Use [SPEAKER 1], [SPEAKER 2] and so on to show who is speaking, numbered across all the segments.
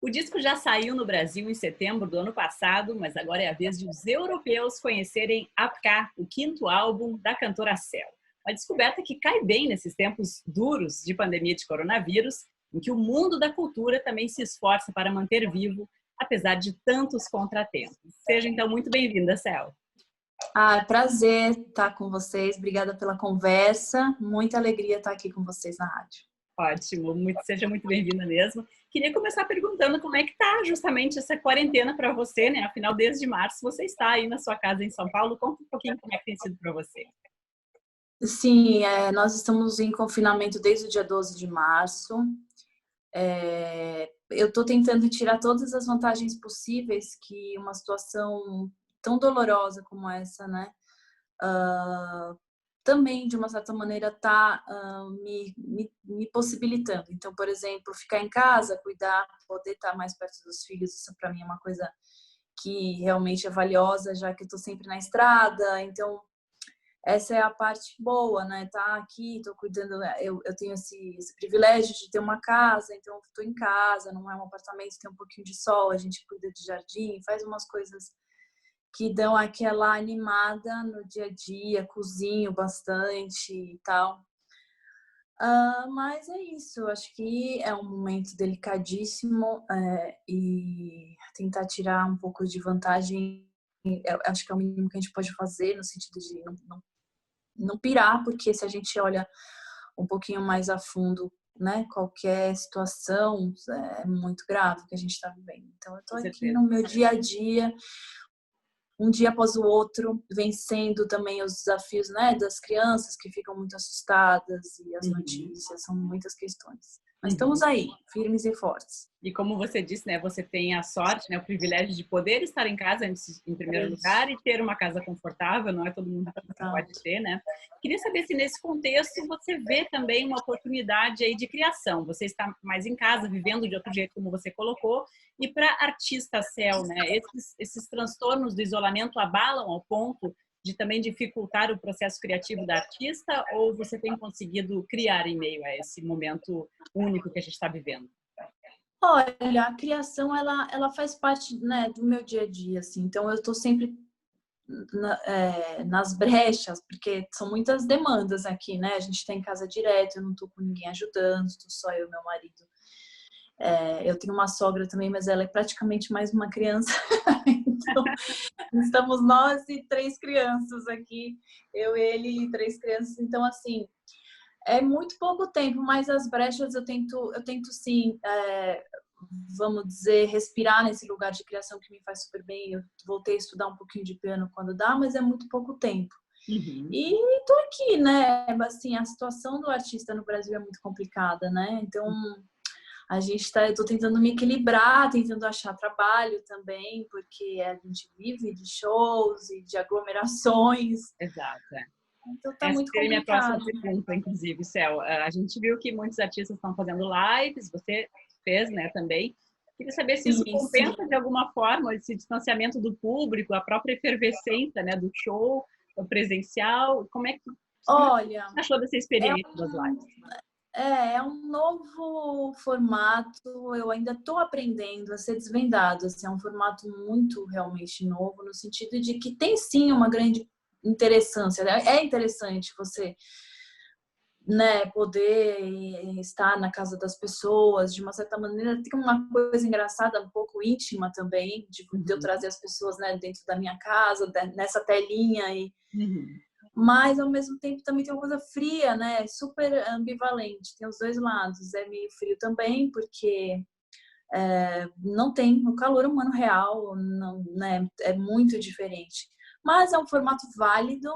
[SPEAKER 1] O disco já saiu no Brasil em setembro do ano passado, mas agora é a vez de os europeus conhecerem Apcar, o quinto álbum da cantora Céu. Uma descoberta que cai bem nesses tempos duros de pandemia de coronavírus, em que o mundo da cultura também se esforça para manter vivo, apesar de tantos contratempos. Seja então muito bem-vinda, Céu.
[SPEAKER 2] É prazer estar com vocês. Obrigada pela conversa. Muita alegria estar aqui com vocês na rádio.
[SPEAKER 1] Ótimo, seja muito bem-vinda mesmo. Queria começar perguntando como é que está justamente essa quarentena para você, né? Afinal, desde março você está aí na sua casa em São Paulo. Conta um pouquinho como é que tem sido para você.
[SPEAKER 2] Sim, nós estamos em confinamento desde o dia 12 de março. Eu estou tentando tirar todas as vantagens possíveis que uma situação tão dolorosa como essa, né? Também, de uma certa maneira, está me possibilitando. Então, por exemplo, ficar em casa, cuidar, poder estar mais perto dos filhos, isso para mim é uma coisa que realmente é valiosa, já que eu estou sempre na estrada. Então, essa é a parte boa, né? Tá aqui, estou cuidando, eu tenho esse privilégio de ter uma casa, então estou em casa, não é um apartamento, tem um pouquinho de sol, a gente cuida de jardim, faz umas coisas que dão aquela animada no dia a dia, cozinho bastante e tal. Mas é isso, acho que é um momento delicadíssimo e tentar tirar um pouco de vantagem, acho que é o mínimo que a gente pode fazer, no sentido de não pirar, porque se a gente olha um pouquinho mais a fundo, né, qualquer situação é muito grave que a gente está vivendo. Então, eu estou
[SPEAKER 1] Com
[SPEAKER 2] aqui
[SPEAKER 1] certeza.
[SPEAKER 2] no meu dia a dia, um dia após o outro, vencendo também os desafios, né, das crianças que ficam muito assustadas e as notícias, são muitas questões. Mas estamos aí, firmes e fortes.
[SPEAKER 1] E como você disse, né, você tem a sorte, né, o privilégio de poder estar em casa em primeiro lugar e ter uma casa confortável, não é todo mundo que pode ter, né? Queria saber se nesse contexto você vê também uma oportunidade aí de criação. Você está mais em casa, vivendo de outro jeito, como você colocou, e para artista Céu, né, esses transtornos do isolamento abalam ao ponto de também dificultar o processo criativo da artista, ou você tem conseguido criar em meio a esse momento único que a gente está vivendo?
[SPEAKER 2] Olha, a criação, ela faz parte, né, do meu dia a dia, assim. Então, eu estou sempre nas brechas, porque são muitas demandas aqui, né? A gente está em casa direto, eu não estou com ninguém ajudando, estou só eu e meu marido. Eu tenho uma sogra também, mas ela é praticamente mais uma criança. Então, estamos nós e 3 crianças aqui, eu, ele e 3 crianças. Então, assim, é muito pouco tempo, mas as brechas eu tento sim, vamos dizer, respirar nesse lugar de criação que me faz super bem. Eu voltei a estudar um pouquinho de piano quando dá, mas é muito pouco tempo. E tô aqui, né? Assim, a situação do artista no Brasil é muito complicada, né? Então, eu tô tentando me equilibrar, tentando achar trabalho também, porque a gente vive de shows e de aglomerações.
[SPEAKER 1] Exato.
[SPEAKER 2] Então tá
[SPEAKER 1] Essa
[SPEAKER 2] muito
[SPEAKER 1] seria a minha próxima
[SPEAKER 2] complicado.
[SPEAKER 1] pergunta, inclusive, Céu. A gente viu que muitos artistas estão fazendo lives, você fez, né, também. Queria saber se isso
[SPEAKER 2] Sim, sim.
[SPEAKER 1] compensa de alguma forma esse distanciamento do público, a própria efervescência, né, do show, do presencial. Como é que
[SPEAKER 2] Olha,
[SPEAKER 1] você achou dessa
[SPEAKER 2] é
[SPEAKER 1] experiência das lives?
[SPEAKER 2] é um novo formato, eu ainda estou aprendendo a ser desvendado, assim, é um formato muito realmente novo, no sentido de que tem sim uma grande interessância, né? É interessante você, né, poder estar na casa das pessoas, de uma certa maneira, tem uma coisa engraçada, um pouco íntima também, de eu trazer as pessoas, né, dentro da minha casa, nessa telinha e mas ao mesmo tempo também tem uma coisa fria, né? Super ambivalente, tem os dois lados. É meio frio também, porque não tem o calor humano real, não, né? É muito diferente. Mas é um formato válido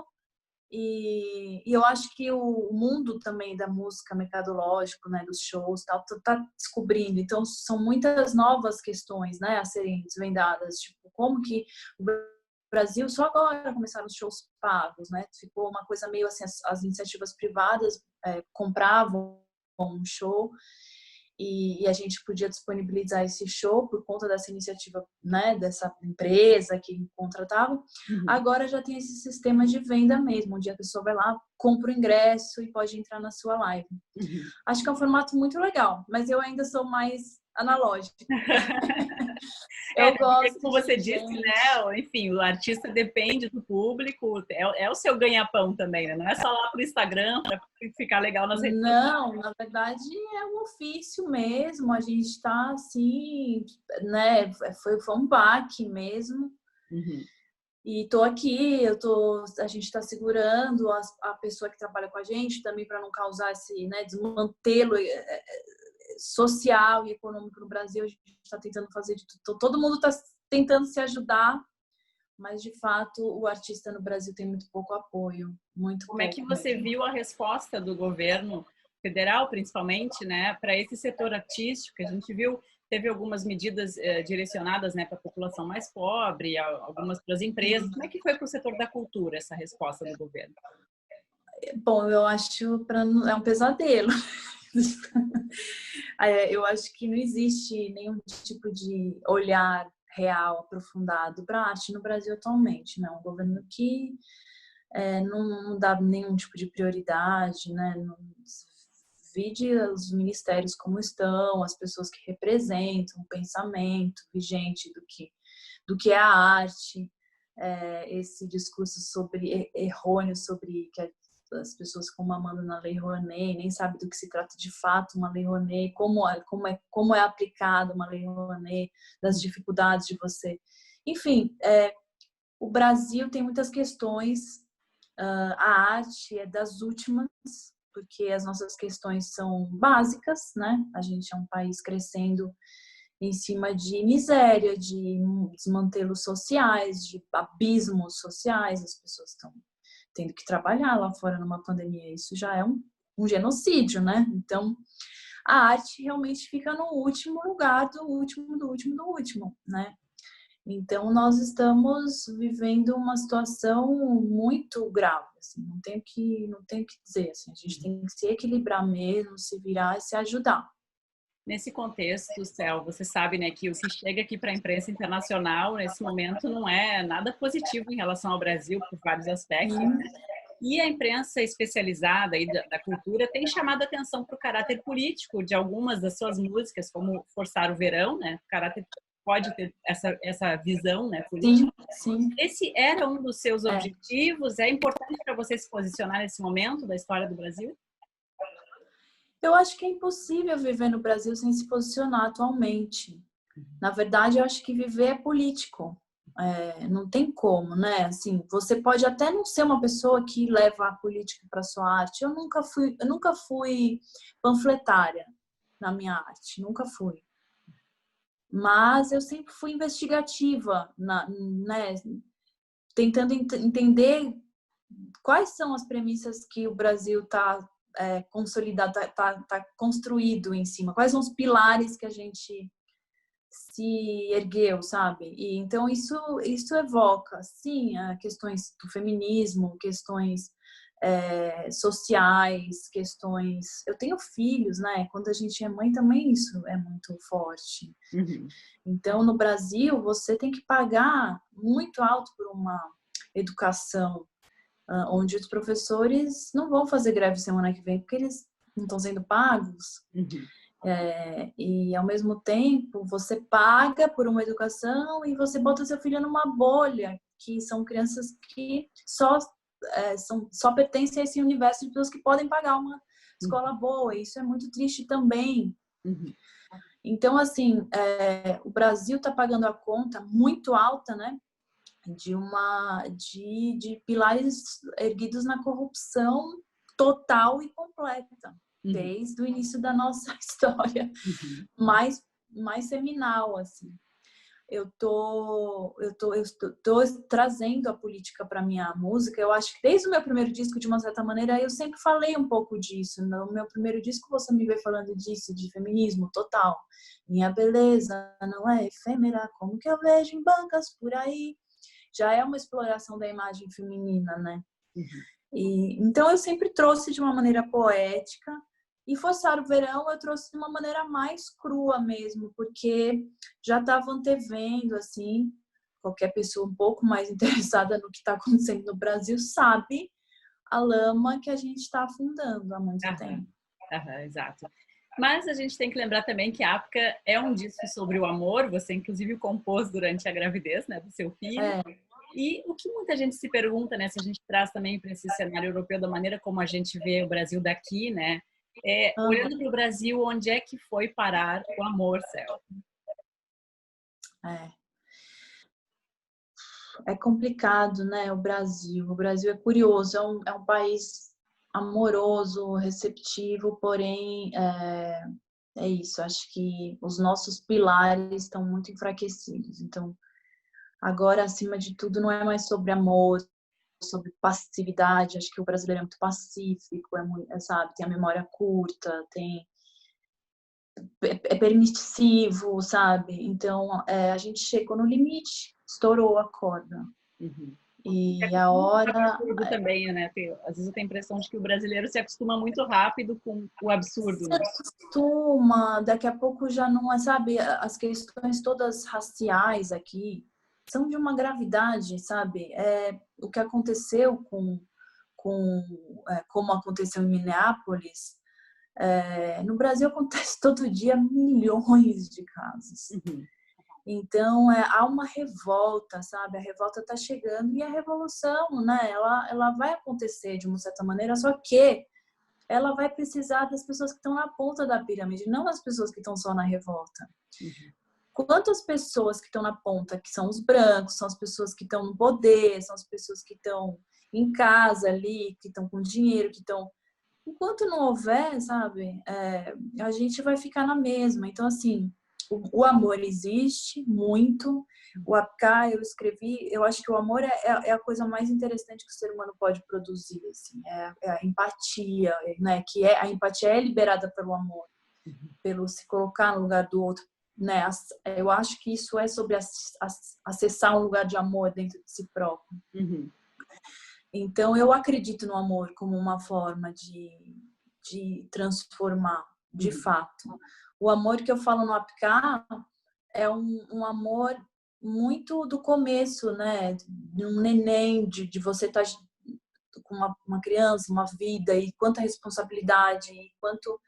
[SPEAKER 2] e eu acho que o mundo também da música mercadológico, né? Dos shows, tal, tá descobrindo. Então são muitas novas questões, né? A serem desvendadas, tipo como que o Brasil só agora começaram os shows pagos, né? Ficou uma coisa meio assim, as iniciativas privadas compravam um show e a gente podia disponibilizar esse show por conta dessa iniciativa, né? Dessa empresa que contratava. Agora já tem esse sistema de venda mesmo, onde a pessoa vai lá, compra o ingresso e pode entrar na sua live. Acho que é um formato muito legal, mas eu ainda sou mais analógico. Eu gosto.
[SPEAKER 1] Como você disse, né? Enfim, o artista depende do público, é o seu ganha-pão também, né? Não é só lá pro Instagram para ficar legal nas redes sociais.
[SPEAKER 2] Não, na verdade é um ofício mesmo. A gente está assim, né? Foi um baque mesmo.
[SPEAKER 1] Uhum.
[SPEAKER 2] E tô aqui, a gente está segurando a pessoa que trabalha com a gente também para não causar esse, né, desmantelo social e econômico no Brasil. A gente está tentando fazer de tudo. Todo mundo está tentando se ajudar, mas de fato o artista no Brasil tem muito pouco apoio, muito
[SPEAKER 1] Como
[SPEAKER 2] pouco.
[SPEAKER 1] é que você viu a resposta do governo federal, principalmente, né, para esse setor artístico? A gente viu, teve algumas medidas direcionadas, né, para a população mais pobre, algumas para as empresas. Como é que foi para o setor da cultura essa resposta do governo?
[SPEAKER 2] Bom, eu acho é um pesadelo. Eu acho que não existe nenhum tipo de olhar real, aprofundado para a arte no Brasil atualmente, né? Um governo que não dá nenhum tipo de prioridade, né? Não, vide os ministérios como estão, as pessoas que representam o pensamento vigente do que é a arte, esse discurso errôneo sobre que as pessoas ficam mamando na Lei Rouanet, nem sabe do que se trata de fato uma Lei Rouanet, como é aplicada uma Lei Rouanet, das dificuldades de você. Enfim, o Brasil tem muitas questões, a arte é das últimas, porque as nossas questões são básicas, né? A gente é um país crescendo em cima de miséria, de desmantelos sociais, de abismos sociais, as pessoas estão tendo que trabalhar lá fora numa pandemia. Isso já é um genocídio, né? Então, a arte realmente fica no último lugar do último, do último, do último, né? Então, nós estamos vivendo uma situação muito grave, assim, não tenho que dizer, assim, a gente tem que se equilibrar mesmo, se virar e se ajudar.
[SPEAKER 1] Nesse contexto, Céu, você sabe, né, que o que chega aqui para a imprensa internacional, nesse momento, não é nada positivo em relação ao Brasil, por vários aspectos, né? E a imprensa especializada aí da cultura tem chamado a atenção para o caráter político de algumas das suas músicas, como Forçar o Verão, né? O caráter pode ter essa visão, né, política.
[SPEAKER 2] Sim, sim.
[SPEAKER 1] Esse era um dos seus objetivos? É importante para você se posicionar nesse momento da história do Brasil?
[SPEAKER 2] Eu acho que é impossível viver no Brasil sem se posicionar atualmente. Na verdade, eu acho que viver é político. Não tem como, né? Assim, você pode até não ser uma pessoa que leva a política para sua arte. Eu nunca fui panfletária na minha arte, nunca fui. Mas eu sempre fui investigativa, né? Tentando entender quais são as premissas que o Brasil está consolidado, tá construído em cima, quais são os pilares que a gente se ergueu, sabe? E então isso evoca, sim, questões do feminismo, questões sociais, questões. Eu tenho filhos, né? Quando a gente é mãe também isso é muito forte.
[SPEAKER 1] Uhum.
[SPEAKER 2] Então, no Brasil, você tem que pagar muito alto por uma educação onde os professores não vão fazer greve semana que vem porque eles não estão sendo pagos.
[SPEAKER 1] Uhum.
[SPEAKER 2] E ao mesmo tempo você paga por uma educação e você bota seu filho numa bolha, que são crianças que só pertencem a esse universo de pessoas que podem pagar uma escola boa. E isso é muito triste também.
[SPEAKER 1] Uhum.
[SPEAKER 2] Então, assim, o Brasil está pagando a conta muito alta, né? De pilares erguidos na corrupção total e completa, desde o início da nossa história, mais seminal, assim. Eu tô trazendo a política para minha música. Eu acho que desde o meu primeiro disco, de uma certa maneira, eu sempre falei um pouco disso. No meu primeiro disco, você me vê falando disso, de feminismo total. Minha beleza não é efêmera, como que eu vejo em bancas por aí. Já é uma exploração da imagem feminina, né? Então eu sempre trouxe de uma maneira poética, e Forçar o Verão eu trouxe de uma maneira mais crua mesmo, porque já estava antevendo, assim, qualquer pessoa um pouco mais interessada no que está acontecendo no Brasil sabe a lama que a gente está afundando há muito tempo.
[SPEAKER 1] Exato. Mas a gente tem que lembrar também que África é um disco sobre o amor, você inclusive o compôs durante a gravidez, né, do seu filho.
[SPEAKER 2] É,
[SPEAKER 1] E o que muita gente se pergunta, né, se a gente traz também para esse cenário europeu da maneira como a gente vê o Brasil daqui, né,
[SPEAKER 2] aham,
[SPEAKER 1] olhando para o Brasil, onde é que foi parar o amor, Céu?
[SPEAKER 2] é. É complicado, né? O Brasil. O Brasil é curioso, é um país amoroso, receptivo, porém é isso. Acho que os nossos pilares estão muito enfraquecidos. Então, agora, acima de tudo, não é mais sobre amor, sobre passividade. Acho que o brasileiro é muito pacífico, sabe? Tem a memória curta, é permissivo, sabe? Então, a gente chegou no limite, estourou a corda.
[SPEAKER 1] Uhum. Se
[SPEAKER 2] E a
[SPEAKER 1] acostuma muito
[SPEAKER 2] hora
[SPEAKER 1] absurdo também, né? Às vezes eu tenho a impressão de que o brasileiro se acostuma muito rápido com o absurdo,
[SPEAKER 2] se
[SPEAKER 1] né?
[SPEAKER 2] acostuma, daqui a pouco já não é, sabe? As questões todas raciais aqui são de uma gravidade, sabe? O que aconteceu como aconteceu em Minneapolis, no Brasil acontece todo dia milhões de casos.
[SPEAKER 1] Uhum.
[SPEAKER 2] Então, há uma revolta, sabe? A revolta está chegando e a revolução, né? Ela vai acontecer de uma certa maneira, só que ela vai precisar das pessoas que estão na ponta da pirâmide, não das pessoas que estão só na revolta.
[SPEAKER 1] Uhum.
[SPEAKER 2] Quantas pessoas que estão na ponta, que são os brancos, são as pessoas que estão no poder, são as pessoas que estão em casa ali, que estão com dinheiro, que estão... Enquanto não houver, sabe, a gente vai ficar na mesma. Então, assim, o amor existe muito. O Apká, eu escrevi, eu acho que o amor é a coisa mais interessante que o ser humano pode produzir, assim, é a empatia, né? A empatia é liberada pelo amor, pelo se colocar no lugar do outro, né? Eu acho que isso é sobre acessar um lugar de amor dentro de si próprio.
[SPEAKER 1] Uhum.
[SPEAKER 2] Então, eu acredito no amor como uma forma de transformar, de
[SPEAKER 1] Uhum.
[SPEAKER 2] fato. O amor que eu falo no Apká é um amor muito do começo, né? De um neném, de você estar com uma criança, uma vida, e quanta responsabilidade, e quanto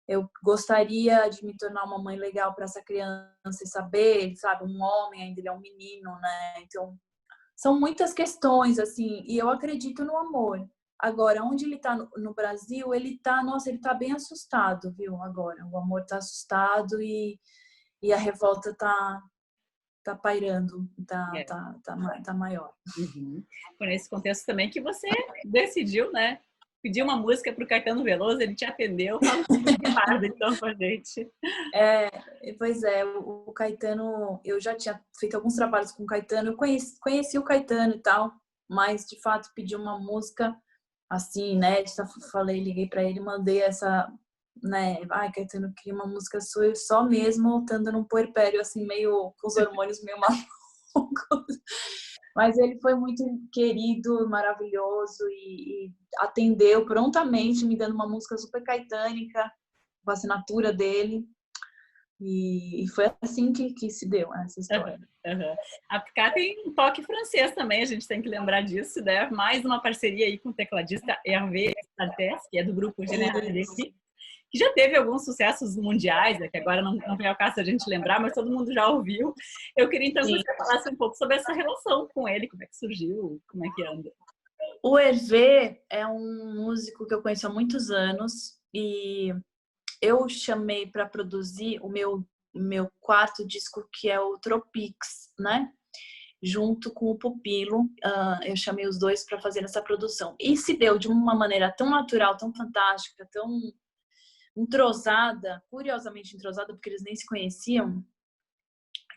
[SPEAKER 2] eu gostaria de me tornar uma mãe legal para essa criança e saber, sabe, um homem ainda, ele é um menino, né? Então, são muitas questões, assim, e eu acredito no amor. Agora, onde ele está no Brasil, nossa, ele tá bem assustado, viu? Agora, o amor tá assustado e a revolta tá pairando,
[SPEAKER 1] É.
[SPEAKER 2] tá maior.
[SPEAKER 1] Uhum. Foi nesse contexto também que você decidiu, né? Pedir uma música para o Caetano Veloso, ele te atendeu, fala um pouquinho de Ricardo, então, com a gente.
[SPEAKER 2] Pois é, o Caetano, eu já tinha feito alguns trabalhos com o Caetano, eu conheci o Caetano e tal, mas de fato pedi uma música assim, inédita, liguei para ele, mandei essa, né, ai, Caetano, eu queria uma música sua, eu só mesmo estando num puerpério, assim, meio, com os hormônios meio malucos, mas ele foi muito querido, maravilhoso e atendeu prontamente, me dando uma música super caetânica, com a assinatura dele, e foi assim que se deu essa história.
[SPEAKER 1] Uhum, uhum. A Picá tem um toque francês também, a gente tem que lembrar disso, né? Mais uma parceria aí com o tecladista Hervé Saltes, que é do grupo General Electric, que já teve alguns sucessos mundiais, né, que agora não vem ao caso a gente lembrar, mas todo mundo já ouviu. Eu queria então que
[SPEAKER 2] Sim.
[SPEAKER 1] você falasse um pouco sobre essa relação com ele, como é que surgiu, como é que anda.
[SPEAKER 2] O Hervé é um músico que eu conheço há muitos anos e eu chamei para produzir o meu quarto disco, que é o Tropics, né? Junto com o Pupilo, eu chamei os dois para fazer essa produção. E se deu de uma maneira tão natural, tão fantástica, tão entrosada, curiosamente entrosada, porque eles nem se conheciam,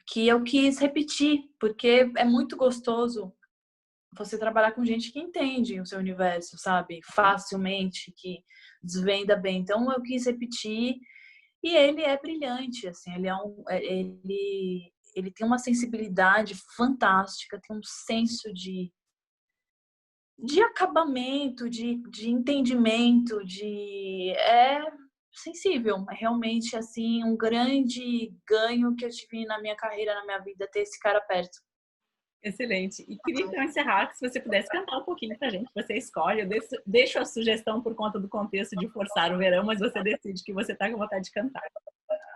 [SPEAKER 2] que eu quis repetir, porque é muito gostoso você trabalhar com gente que entende o seu universo, sabe? Facilmente, que desvenda bem. Então eu quis repetir e ele é brilhante, assim, ele tem uma sensibilidade fantástica, tem um senso de acabamento, de entendimento, é sensível, é realmente assim um grande ganho que eu tive na minha carreira, na minha vida, ter esse cara perto.
[SPEAKER 1] Excelente. E queria então encerrar, que se você pudesse cantar um pouquinho pra gente, você escolhe, eu deixo a sugestão por conta do contexto de forçar o verão, mas você decide que você tá com vontade de cantar.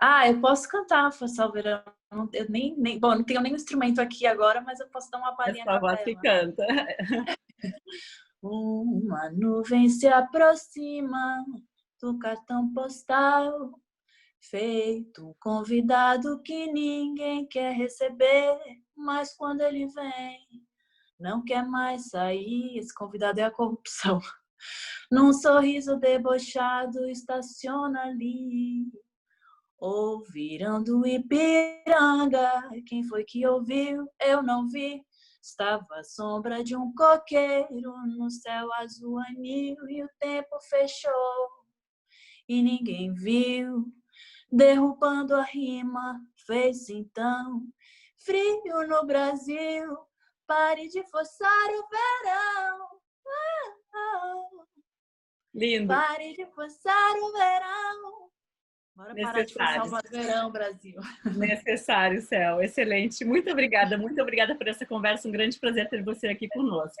[SPEAKER 2] Ah, eu posso cantar Forçar o Verão. Eu bom, não tenho nenhum instrumento aqui agora, mas eu posso dar uma
[SPEAKER 1] É
[SPEAKER 2] palhinha
[SPEAKER 1] sua voz que
[SPEAKER 2] capela.
[SPEAKER 1] canta.
[SPEAKER 2] Uma nuvem se aproxima do cartão postal, feito um convidado que ninguém quer receber, mas quando ele vem, não quer mais sair. Esse convidado é a corrupção. Num sorriso debochado, estaciona ali. Ou virando Ipiranga, quem foi que ouviu? Eu não vi. Estava a sombra de um coqueiro no céu azul anil e o tempo fechou e ninguém viu. Derrubando a rima, fez então frio no Brasil. Pare de forçar o verão.
[SPEAKER 1] Lindo.
[SPEAKER 2] Pare de forçar o verão. Bora parar de forçar
[SPEAKER 1] Necessário.
[SPEAKER 2] o verão, Brasil.
[SPEAKER 1] Necessário, Céu. Excelente. Muito obrigada por essa conversa. Um grande prazer ter você aqui conosco.